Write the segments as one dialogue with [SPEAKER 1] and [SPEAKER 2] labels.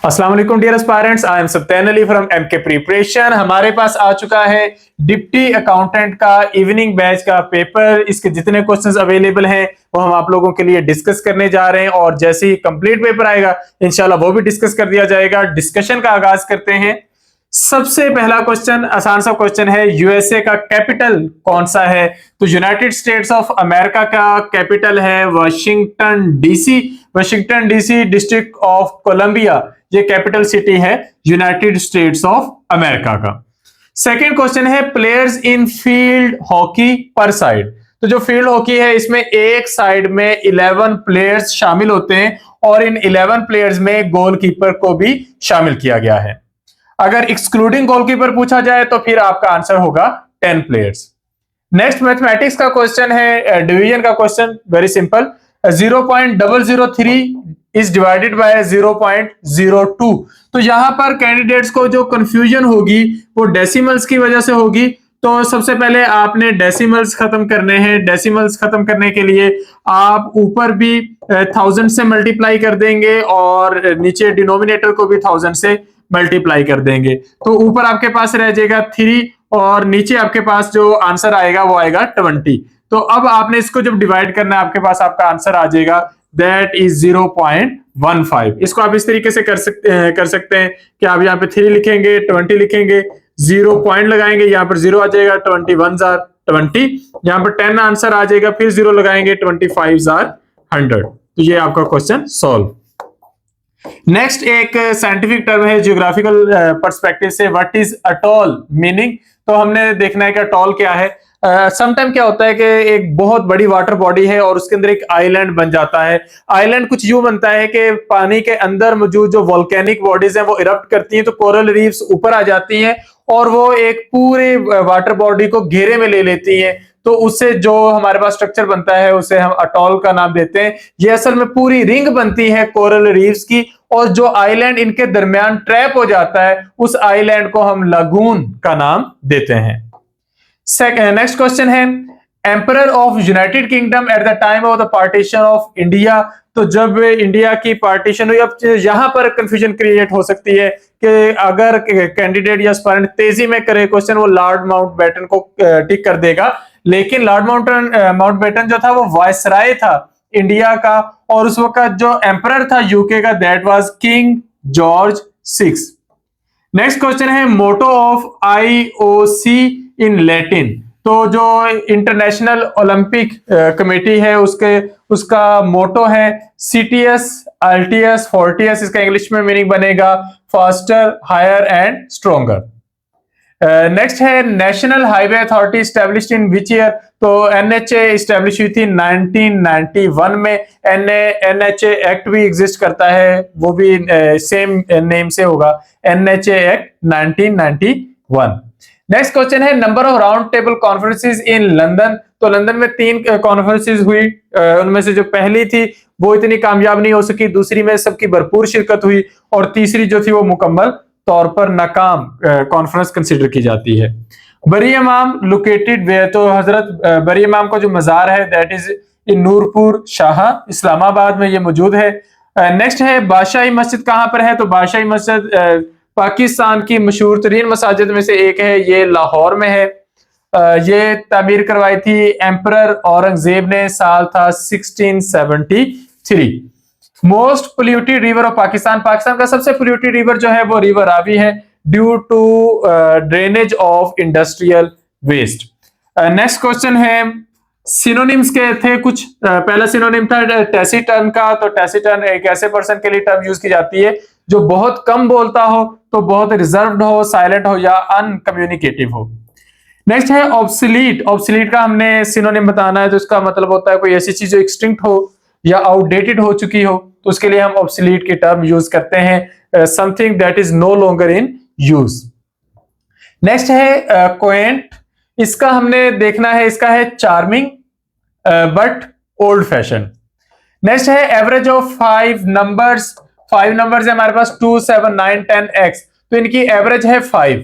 [SPEAKER 1] अस्सलाम वालेकुम dear aspirants, I am Sathyan Ali from MK preparation. हमारे पास आ चुका है डिप्टी अकाउंटेंट का इवनिंग बैच का पेपर। इसके जितने क्वेश्चंस अवेलेबल हैं वो हम आप लोगों के लिए डिस्कस करने जा रहे हैं और जैसे ही कंप्लीट पेपर आएगा इंशाल्लाह वो भी डिस्कस कर दिया जाएगा। डिस्कशन का आगाज करते हैं। सबसे पहला क्वेश्चन आसान सा क्वेश्चन है, यूएसए का कैपिटल कौन सा है? तो यूनाइटेड स्टेट्स ऑफ अमेरिका का कैपिटल है Washington DC. Washington DC district of Columbia, ये कैपिटल सिटी है यूनाइटेड स्टेट्स ऑफ अमेरिका का। सेकंड क्वेश्चन है, players in field hockey per side. तो जो फील्ड हॉकी है इसमें एक साइड में 11 प्लेयर्स शामिल होते हैं और इन 11 प्लेयर्स में गोलकीपर को भी शामिल किया गया है। अगर एक्सक्लूडिंग गोलकीपर पूछा जाए तो फिर आपका आंसर होगा 10 प्लेयर्स। नेक्स्ट मैथमेटिक्स का क्वेश्चन है, डिवीजन का question, very simple. 0.003 is divided by 0.02। तो यहां पर कैंडिडेट्स को जो कंफ्यूजन होगी वो डेसिमल्स की वजह से होगी। तो सबसे पहले आपने डेसिमल्स खत्म करने हैं। डेसिमल्स खत्म करने के लिए आप ऊपर भी 1000 से मल्टीप्लाई कर देंगे और नीचे डिनोमिनेटर को भी 1000 से मल्टीप्लाई कर देंगे। तो ऊपर आपके पास रह जाएगा 3 और नीचे आपके पास जो आंसर आएगा वो आएगा 20। तो अब आपने इसको जब डिवाइड करना है आपके पास आपका आंसर आ जाएगा दैट इज 0.15। इसको आप इस तरीके से कर सकते हैं कि आप यहाँ पे 3 लिखेंगे, 20 लिखेंगे, 0 पॉइंट लगाएंगे, यहाँ पर 0 आ जाएगा, 21 आर 20, यहाँ पर 10 आंसर आ जाएगा, फिर 0 लगाएंगे, 25 आर 100। तो ये आपका क्वेश्चन सॉल्व। नेक्स्ट एक साइंटिफिक टर्म है ज्योग्राफिकल पर्सपेक्टिव से, व्हाट इज अटॉल मीनिंग। तो हमने देखना है कि अटॉल क्या है। समटाइम क्या होता है कि एक बहुत बड़ी वाटर बॉडी है और उसके अंदर एक आइलैंड बन जाता है। आइलैंड कुछ यूं बनता है कि पानी के अंदर मौजूद जो वोल्केनिक बॉडीज हैं वो इरप्ट करती हैं, तो कोरल रीफ्स ऊपर आ जाती हैं और वो एक पूरे वाटर बॉडी को घेरे में ले लेती हैं। तो उससे जो हमारे पास स्ट्रक्चर बनता है उसे हम अटॉल का नाम देते हैं। ये असल में पूरी रिंग बनती है कोरल रीफ्स की और जो आइलैंड इनके दरमियान ट्रैप हो जाता है उस आइलैंड को हम लगून का नाम देते हैं। नेक्स्ट क्वेश्चन है, emperor of United kingdom at the time of the partition of India. तो जब इंडिया की पार्टीशन हुई, अब यहां पर कंफ्यूजन क्रिएट हो सकती है कि अगर कैंडिडेट या एस्पायरेंट तेजी में करे क्वेश्चन वो लॉर्ड माउंटबेटन को टिक कर देगा, लेकिन लॉर्ड माउंटबेटन जो था वो वायसराय था इंडिया का और उस वक्त जो एम्परर था यूके का that was king George 6। Next question है, motto of IOC in Latin. तो जो इंटरनेशनल ओलंपिक कमेटी है उसका मोटो है सीटीएस, अल्टीएस, फोर्टियस। इसका इंग्लिश में मीनिंग बनेगा faster, higher and stronger. Next है, National Highway Authority established in which year. तो एनएचए स्टैब्लिश हुई थी 1991 में। एनएचए एक्ट भी एग्जिस्ट करता है, वो भी सेम नेम से होगा, एनएचए एक्ट 1991। नेक्स्ट क्वेश्चन है, number of round table conferences in London. तो लंदन में 3 कॉन्फ्रेंसेस हुई, उनमें से जो पहली थी वो इतनी कामयाब नहीं हो सकी, दूसरी में सबकी भरपूर शिरकत हुई और तीसरी जो थी वो मुकम्मल तौर पर नाकाम कॉन्फ्रेंस कंसीडर की जाती है। बरी इमाम लोकेटेड वेयर। तो हजरत बरी इमाम का जो मजार है that is in Noorpur Shah, Islamabad में ये मौजूद है। नेक्स्ट है, बादशाही मस्जिद कहां पर है। तो बादशाही मस्जिद पाकिस्तान की मशहूर तरीन मसाजिद में से एक है, ये लाहौर में है। ये तामीर करवाई थी एम्परर औरंगजेब ने, साल था 1673। Most polluted river of Pakistan. Pakistan का सबसे पोल्यूटेड रिवर जो है वो रिवर रावी है due to drainage of industrial waste. Next question है, सिनोनिम्स के थे कुछ। पहला सिनोनिम था टैसिटर्न का। तो टैसिटर्न एक ऐसे पर्सन के लिए टर्म यूज की जाती है जो बहुत कम बोलता हो, तो बहुत रिजर्व्ड हो, साइलेंट हो या अनकम्युनिकेटिव हो। नेक्स्ट है ऑब्सोलीट। ऑब्सोलीट का हमने सिनोनिम बताना है, तो इसका मतलब होता है कोई ऐसी चीज जो एक्सटिंक्ट हो या आउटडेटेड हो चुकी हो, तो उसके लिए हम ऑब्सोलीट की टर्म यूज करते हैं, something that is no longer in use. Next है क्वेंट। इसका हमने देखना है, इसका है charming but old fashion. Next है एवरेज ऑफ 5 नंबर्स। 5 नंबर्स है हमारे पास 2, 7, 9, 10, x। तो इनकी एवरेज है 5।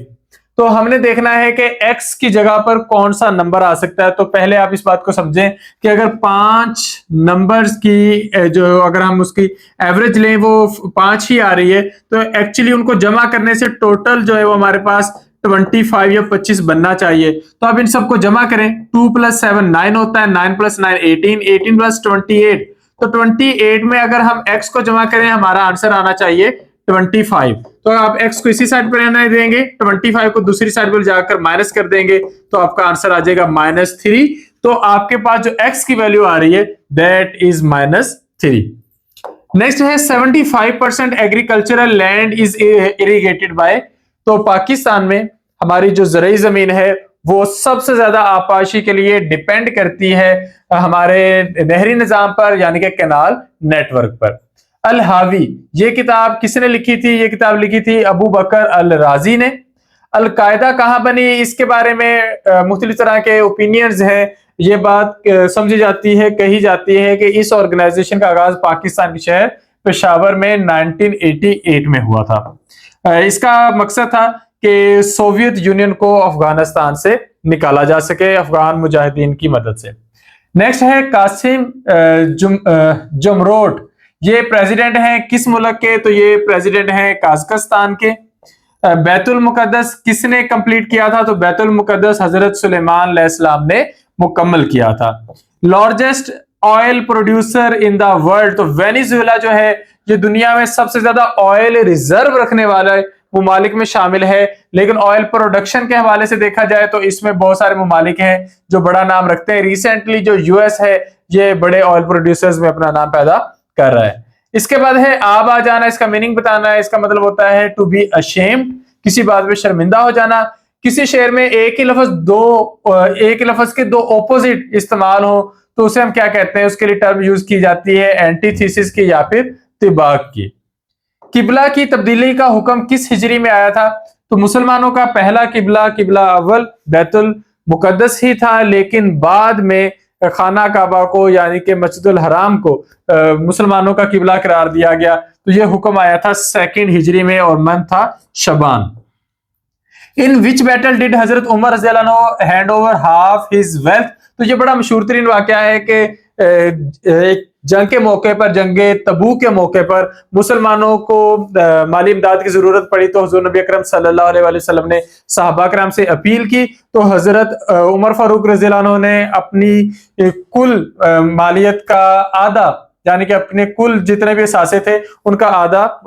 [SPEAKER 1] तो हमने देखना है कि x की जगह पर कौन सा नंबर आ सकता है। तो पहले आप इस बात को समझें कि अगर 5 नंबर्स की जो अगर हम उसकी एवरेज लें वो 5 ही आ रही है, तो एक्चुअली उनको जमा करने से टोटल जो है वो हमारे पास 25 या 25 बनना चाहिए। तो आप इन सबको जमा करें, 2 + 7 9 होता है, 9 + 9 18, 18 + 28। तो 28 में अगर हम x को जमा करें हमारा आंसर आना चाहिए 25। तो आप x को इसी साइड पर रहने देंगे, 25 को दूसरी साइड पर जाकर माइनस कर देंगे, तो आपका आंसर आ जाएगा -3। तो आपके पास जो x की वैल्यू आ रही है दैट इज -3। नेक्स्ट है 75% agricultural land is irrigated by. तो पाकिस्तान में हमारी जो ज़राई जमीन है वो सबसे ज्यादा आपाशी के लिए डिपेंड करती है हमारे नहरी निजाम पर, यानी कि कैनाल नेटवर्क पर। अल हावी, ये किताब किसने लिखी थी? ये किताब लिखी थी अबू बकर अल राजी ने। अल कायदा कहां बनी, इसके बारे में मुख्तलिफ तरह के ओपिनियंस है। ये बात समझी जाती है, कही जाती है कि इस ऑर्गेनाइजेशन का आगाज पाकिस्तान के शहर पेशावर में 1988 में हुआ था। इसका मकसद था कि सोवियत यूनियन को अफगानिस्तान से निकाला जा सके अफगान मुजाहिदीन की मदद से। नेक्स्ट है कासिम जमरोट, ये प्रेसिडेंट हैं किस मुल्क के? तो ये प्रेसिडेंट हैं काज़ाकिस्तान के। बैतुल मुकद्दस किसने कंप्लीट किया था? तो बैतुल मुकद्दस हजरत सुलेमान अलैहिस्सलाम ने मुकम्मल किया था। Largest oil producer in the world, तो वेनेजुएला जो है ये दुनिया में सबसे ज्यादा ऑयल रिजर्व रखने वाला मुमालिक में शामिल है। लेकिन ऑयल प्रोडक्शन के हवाले से देखा जाए तो इसमें बहुत सारे मुमालिक हैं जो बड़ा नाम रखते हैं। रिसेंटली जो यूएस है ये बड़े ऑयल प्रोड्यूसर्स में अपना नाम पैदा कर रहा है। इसके बाद है आब आ जाना, इसका मीनिंग बताना है। इसका मतलब होता है टू बी अशेम्ड, किसी बात पे शर्मिंदा हो जाना। किसी शेर में एक ही लफ्ज के दो ऑपोजिट इस्तेमाल हो तो उसे हम क्या कहते हैं? उसके लिए टर्म यूज की जाती है एंटीथीसिस की या फिर तिबाक की। किबला की तब्दीली का हुक्म किस हिजरी में आया था? तो मुसलमानों का पहला किबला अव्वल बैतुल मुकद्दस ही था, लेकिन बाद में खाना काबा को यानी कि मस्जिदुल हराम को मुसलमानों का किबला करार दिया गया। तो यह हुक्म आया था 2nd हिजरी में और मंथ था शबान। इन विच बैटल डिड हजरत उमर रज़ियल्लाहु अन्हु hand over half his wealth? तो ये बड़ा मशहूर तरीन वाकया है कि एक जंग के मौके पर, जंगे तबूक के मौके पर मुसलमानों को माली इमदाद की जरूरत पड़ी तो हुजूर नबी अकरम सल्लल्लाहु अलैहि वसल्लम ने सहाबा कराम से अपील की। तो हजरत उमर फारूक रज़ियल्लाहु अन्हु ने अपनी कुल मालियत का आधा, यानी कि अपने कुल जितने भी असासे थे उनका आधा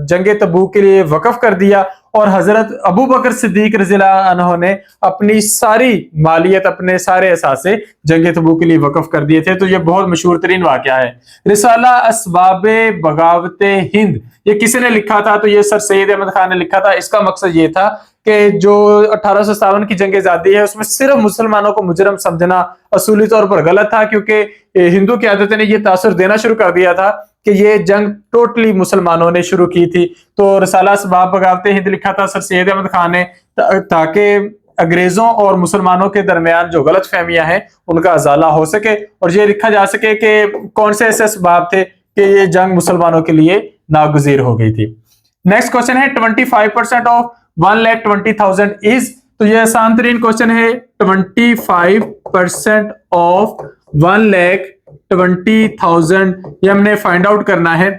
[SPEAKER 1] जंगे तबूक के लिए वक्फ कर दिया। और हजरत अबू बकर सिद्दीक रज़ियल्लाहु अन्हु ने अपनी सारी मालियत, अपने सारे असासे जंगे तबूक के लिए वक्फ कर दिए थे। तो ये बहुत मशहूर तरीन वाकया है। रिसाला असबाबे बगावते हिंद, ये किसने लिखा था? तो ये सर सैयद अहमद खान ने लिखा था। इसका मकसद ये था कि जो 1857 की जंग आजादी है उसमें सिर्फ मुसलमानों को मुजरम समझना असूली तौर पर गलत था, क्योंकि हिंदू क़यादत ने यह तासुर देना शुरू कर दिया था कि ये जंग टोटली मुसलमानों ने शुरू की थी। तो रिसाला असबाब बगावते हिंद लिखा था सर सैयद अहमद खान ने, ताकि अंग्रेजों और मुसलमानों के दरमियान जो गलत फहमियां हैं उनका अजाला हो सके और ये लिखा जा सके कि कौन से ऐसे असबाब थे कि ये जंग मुसलमानों के लिए नागुज़ीर हो गई थी। नेक्स्ट क्वेश्चन है 25% ऑफ 1,20,000 इज। तो ये आसान तरीन क्वेश्चन है। 25% ऑफ 1,20,000 ये हमने फाइंड आउट करना है।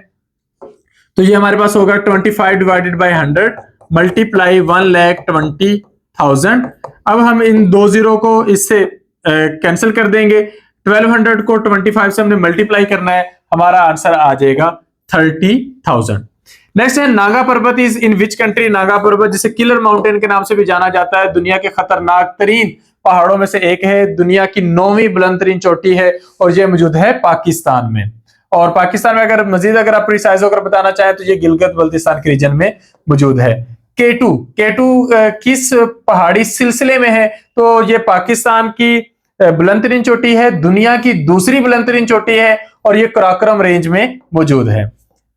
[SPEAKER 1] तो ये हमारे पास होगा 25 डिवाइडेड बाय 100 मल्टीप्लाई 1,20,000। अब हम इन दो जीरो को इससे कैंसिल कर देंगे। 1200 को 25 से हमने मल्टीप्लाई करना है, हमारा आंसर आ जाएगा 30,000। नेक्स्ट है नागा पर्वत is in which country. Naga पर्वत जिसे किलर माउंटेन के नाम से भी जाना जाता है, दुनिया के खतरनाक तरीन पहाड़ों में से एक है, दुनिया की 9वीं बुलंद तरीन चोटी है और यह मौजूद है पाकिस्तान में। और पाकिस्तान में अगर मजीद अगर आप प्रिसाइज होकर बताना चाहें तो ये गिलगित बल्तिस्तान के रीजन में मौजूद है। केटू किस पहाड़ी सिलसिले में है? तो ये पाकिस्तान की बुलंद तरीन चोटी है, दुनिया की दूसरी बुलंद तरीन चोटी है और ये कराकोरम रेंज में मौजूद है।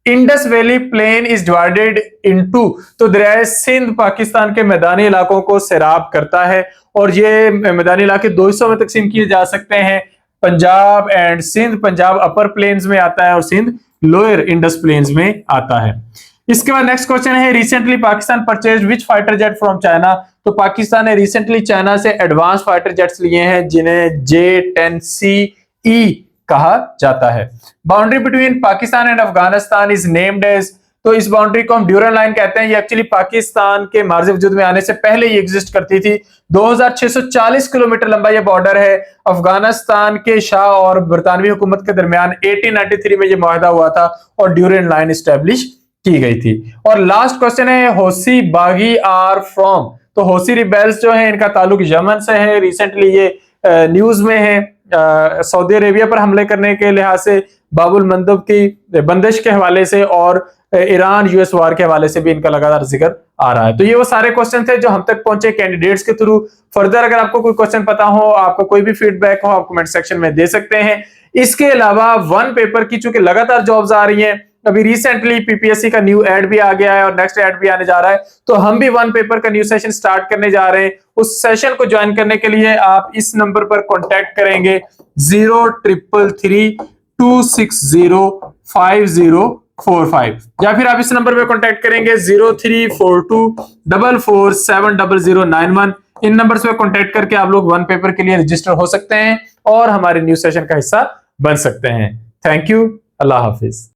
[SPEAKER 1] Indus valley plain is divided into. तो दरियाए सिंध पाकिस्तान के मैदानी इलाकों को सैराब करता है और ये मैदानी इलाके दो हिस्सों में तकसीम किए जा सकते हैं, Punjab and Sindh. Punjab upper plains में आता है और सिंध लोअर इंडस प्लेन्स में आता है। इसके बाद नेक्स्ट क्वेश्चन है, recently Pakistan purchase which fighter jet from China. तो पाकिस्तान ने रिसेंटली चाइना से एडवांस फाइटर जेट्स लिए हैं जिन्हें J-10C कहा जाता है। Boundary between Pakistan and Afghanistan is named as. तो इस बाउंड्री को हम ड्यूरल लाइन कहते हैं। ये एक्चुअली पाकिस्तान के मार्ज़ वजूद में आने से पहले ही एग्जिस्ट करती थी। 2640 किलोमीटर लंबा ये बॉर्डर है। अफगानिस्तान के शाह और बरतानवी हुकूमत के दरमियान 1893 में ये मुआहदा हुआ था और ड्यूरल लाइन एस्टेब्लिश की गई थी। और लास्ट क्वेश्चन है, हौसी बागी आर फ्रॉम। तो हौसी रिबेल्स जो है इनका ताल्लुक यमन से है। रिसेंटली ये न्यूज में है सऊदी अरेबिया पर हमले करने के लिहाज से, बाबुल मंदब की बंदिश के हवाले से और ईरान यूएस वार के हवाले से भी इनका लगातार जिक्र आ रहा है। तो ये वो सारे क्वेश्चन थे जो हम तक पहुंचे कैंडिडेट्स के थ्रू। फर्दर अगर आपको कोई क्वेश्चन पता हो, आपको कोई भी फीडबैक हो, आप कमेंट सेक्शन में दे सकते हैं। इसके अलावा वन पेपर की चूंकि लगातार जॉब्स आ रही हैं, अभी रिसेंटली पीपीएससी का न्यू एड भी आ गया है और नेक्स्ट एड भी आने जा रहा है, तो हम भी वन पेपर का न्यू सेशन स्टार्ट करने जा रहे हैं। उस सेशन को ज्वाइन करने के लिए आप इस नंबर पर कॉन्टैक्ट करेंगे 0333260545, या फिर आप इस नंबर पर कॉन्टैक्ट करेंगे 034244700091। इन नंबर्स पे कॉन्टैक्ट करके आप लोग वन पेपर के लिए रजिस्टर हो सकते हैं और हमारे न्यू सेशन का हिस्सा बन सकते हैं। Thank you, Allah Hafiz.